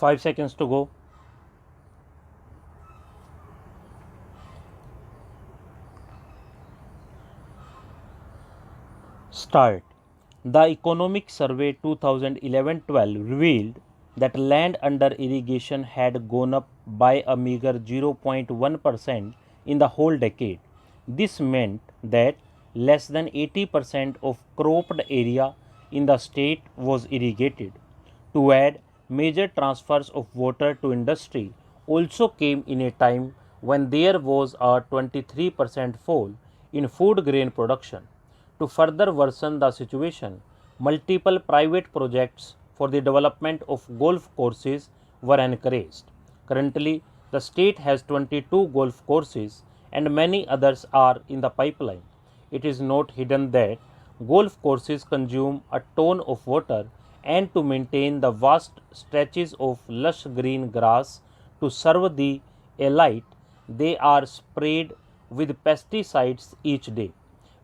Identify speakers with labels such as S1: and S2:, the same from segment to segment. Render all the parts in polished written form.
S1: 5 seconds to go. Start. The Economic Survey 2011-12 revealed that land under irrigation had gone up by a meager 0.1% in the whole decade. This meant that less than 80% of cropped area in the state was irrigated. To add, major transfers of water to industry also came in a time when there was a 23% fall in food grain production. To further worsen the situation, multiple private projects for the development of golf courses were encouraged. Currently, the state has 22 golf courses and many others are in the pipeline. It is not hidden that golf courses consume a ton of water, and to maintain the vast stretches of lush green grass to serve the elite, they are sprayed with pesticides each day.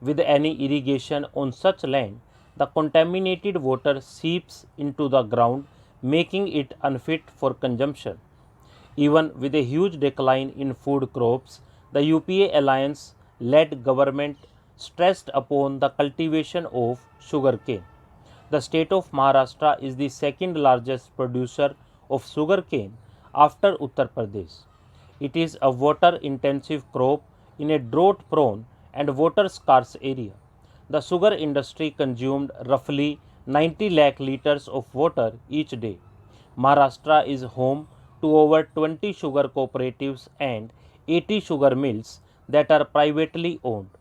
S1: With any irrigation on such land, the contaminated water seeps into the ground, making it unfit for consumption. Even with a huge decline in food crops, the UPA alliance led government stressed upon the cultivation of sugarcane. The state of Maharashtra is the second largest producer of sugarcane after Uttar Pradesh. It is a water intensive crop in a drought prone and water scarce area. The sugar industry consumed roughly 90 lakh liters of water each day. Maharashtra is home to over 20 sugar cooperatives and 80 sugar mills that are privately owned.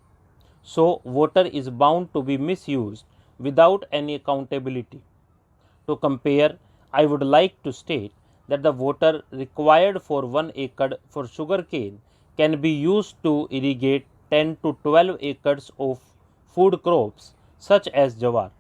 S1: So, water is bound to be misused without any accountability. To compare, I would like to state that the water required for 1 acre for sugarcane can be used to irrigate 10 to 12 acres of food crops such as jawar.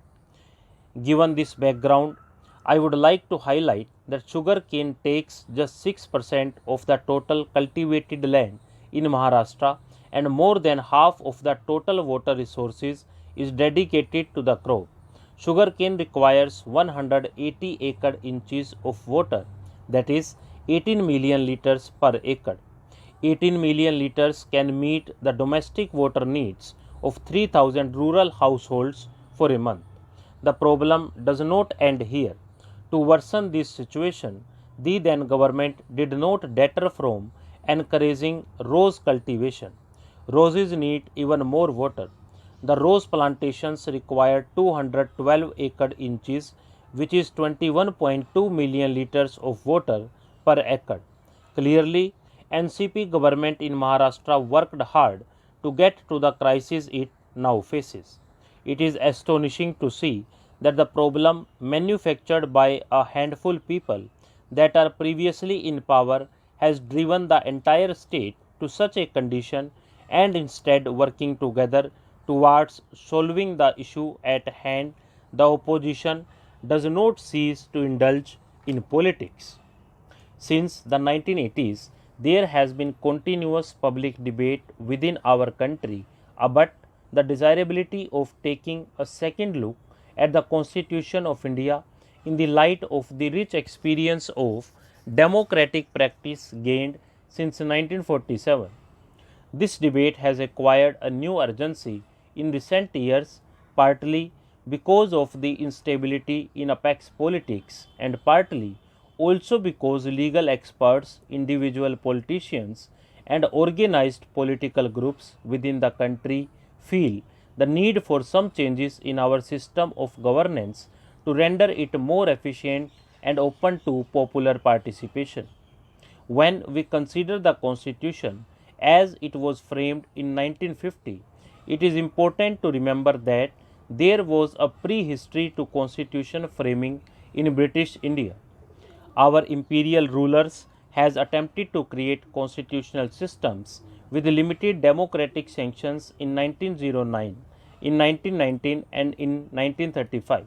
S1: Given this background, I would like to highlight that sugarcane takes just 6% of the total cultivated land in Maharashtra, and more than half of the total water resources is dedicated to the crop. Sugarcane requires 180 acre inches of water, that is 18 million liters per acre. 18 million liters can meet the domestic water needs of 3,000 rural households for a month. The problem does not end here. To worsen this situation, the then government did not deter from encouraging rose cultivation. Roses need even more water. The rose plantations require 212 acre inches, which is 21.2 million liters of water per acre. Clearly, NCP government in Maharashtra worked hard to get to the crisis it now faces. It is astonishing to see that the problem manufactured by a handful people that are previously in power has driven the entire state to such a condition, and instead working together towards solving the issue at hand, the opposition does not cease to indulge in politics. Since the 1980s, there has been continuous public debate within our country about the desirability of taking a second look at the Constitution of India in the light of the rich experience of democratic practice gained since 1947. This debate has acquired a new urgency in recent years, partly because of the instability in apex politics and partly also because legal experts, individual politicians, and organized political groups within the country feel the need for some changes in our system of governance to render it more efficient and open to popular participation. When we consider the Constitution as it was framed in 1950, it is important to remember that there was a prehistory to Constitution framing in British India. Our imperial rulers has attempted to create constitutional systems with limited democratic sanctions in 1909, in 1919 and in 1935.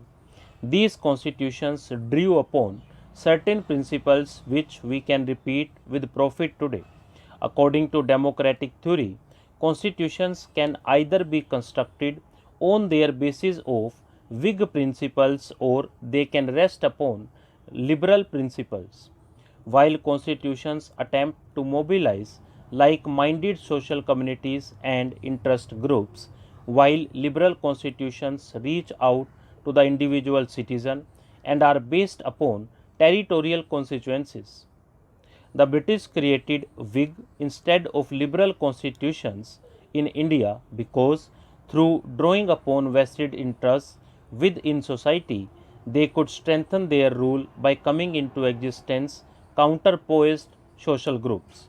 S1: These constitutions drew upon certain principles which we can repeat with profit today. According to democratic theory, constitutions can either be constructed on their basis of Whig principles or they can rest upon liberal principles. while constitutions attempt to mobilize like-minded social communities and interest groups, while liberal constitutions reach out to the individual citizen and are based upon territorial constituencies. The British created Whig instead of liberal constitutions in India because through drawing upon vested interests within society, they could strengthen their rule by coming into existence counterposed social groups.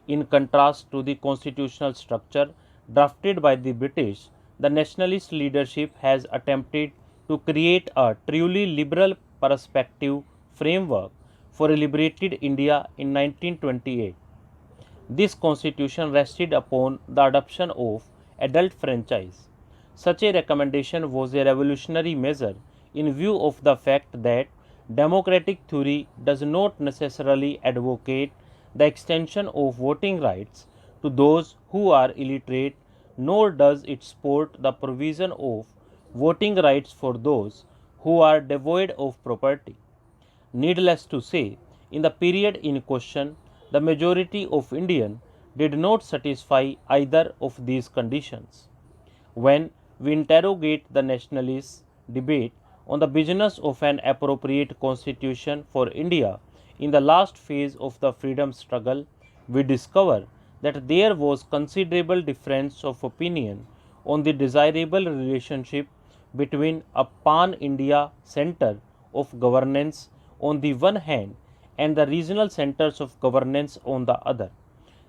S1: In contrast to the constitutional structure drafted by the British, the nationalist leadership has attempted to create a truly liberal perspective framework for a liberated India in 1928. This constitution rested upon the adoption of adult franchise. Such a recommendation was a revolutionary measure in view of the fact that democratic theory does not necessarily advocate the extension of voting rights to those who are illiterate, nor does it support the provision of voting rights for those who are devoid of property. Needless to say, in the period in question, the majority of Indians did not satisfy either of these conditions. When we interrogate the nationalist debate on the business of an appropriate constitution for India in the last phase of the freedom struggle, we discover that there was considerable difference of opinion on the desirable relationship between a pan-India center of governance on the one hand and the regional centers of governance on the other.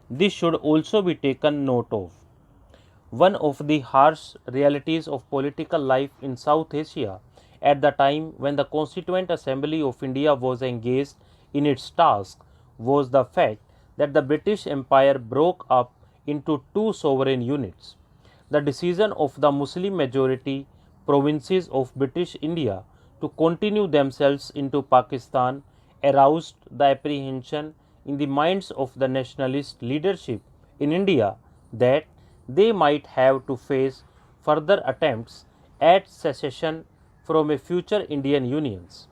S1: This should also be taken note of. One of the harsh realities of political life in South Asia at the time when the Constituent Assembly of India was engaged in its task was the fact that the British Empire broke up into two sovereign units. The decision of the Muslim majority provinces of British India to continue themselves into Pakistan aroused the apprehension in the minds of the nationalist leadership in India that they might have to face further attempts at secession from a future Indian unions.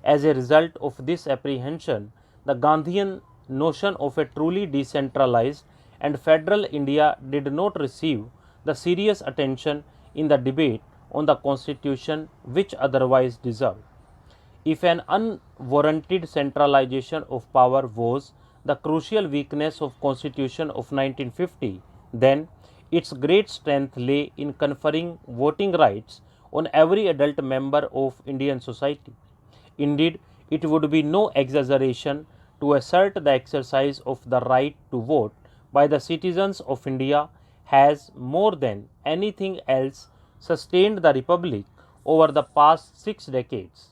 S1: As a result of this apprehension, the Gandhian notion of a truly decentralized and federal India did not receive the serious attention in the debate on the constitution which otherwise deserved. If an unwarranted centralization of power was the crucial weakness of Constitution of 1950, then its great strength lay in conferring voting rights on every adult member of Indian society. Indeed, it would be no exaggeration to assert the exercise of the right to vote by the citizens of India has more than anything else sustained the Republic over the past 6 decades.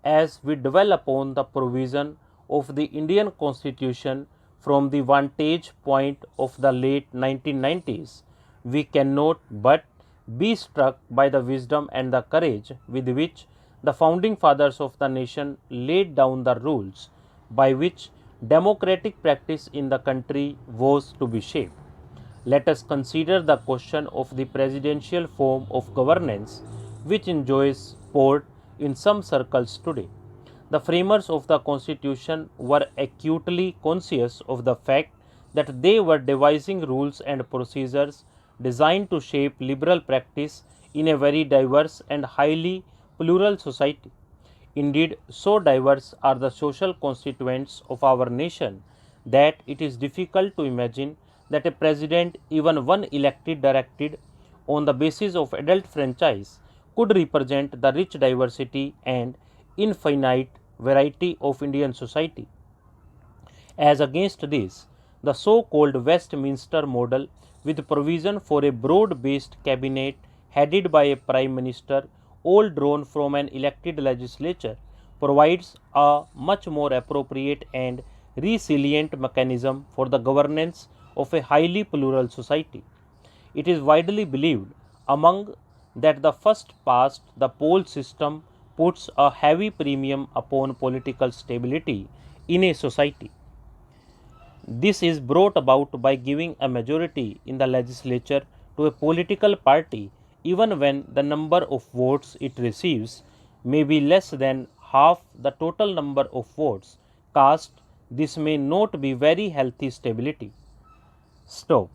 S1: As we dwell upon the provision of the Indian Constitution from the vantage point of the late 1990s, we cannot but be struck by the wisdom and the courage with which the founding fathers of the nation laid down the rules by which democratic practice in the country was to be shaped. Let us consider the question of the presidential form of governance which enjoys support in some circles today. The framers of the Constitution were acutely conscious of the fact that they were devising rules and procedures designed to shape liberal practice in a very diverse and highly plural society. Indeed, so diverse are the social constituents of our nation that it is difficult to imagine that a president, even one elected directed on the basis of adult franchise, could represent the rich diversity and infinite variety of Indian society. As against this, the so-called Westminster model with provision for a broad-based cabinet headed by a prime minister, all drawn from an elected legislature, provides a much more appropriate and resilient mechanism for the governance of a highly plural society. It is widely believed among that the first past the poll system puts a heavy premium upon political stability in a society. This is brought about by giving a majority in the legislature to a political party even when the number of votes it receives may be less than half the total number of votes cast This may not be very healthy stability. Stop.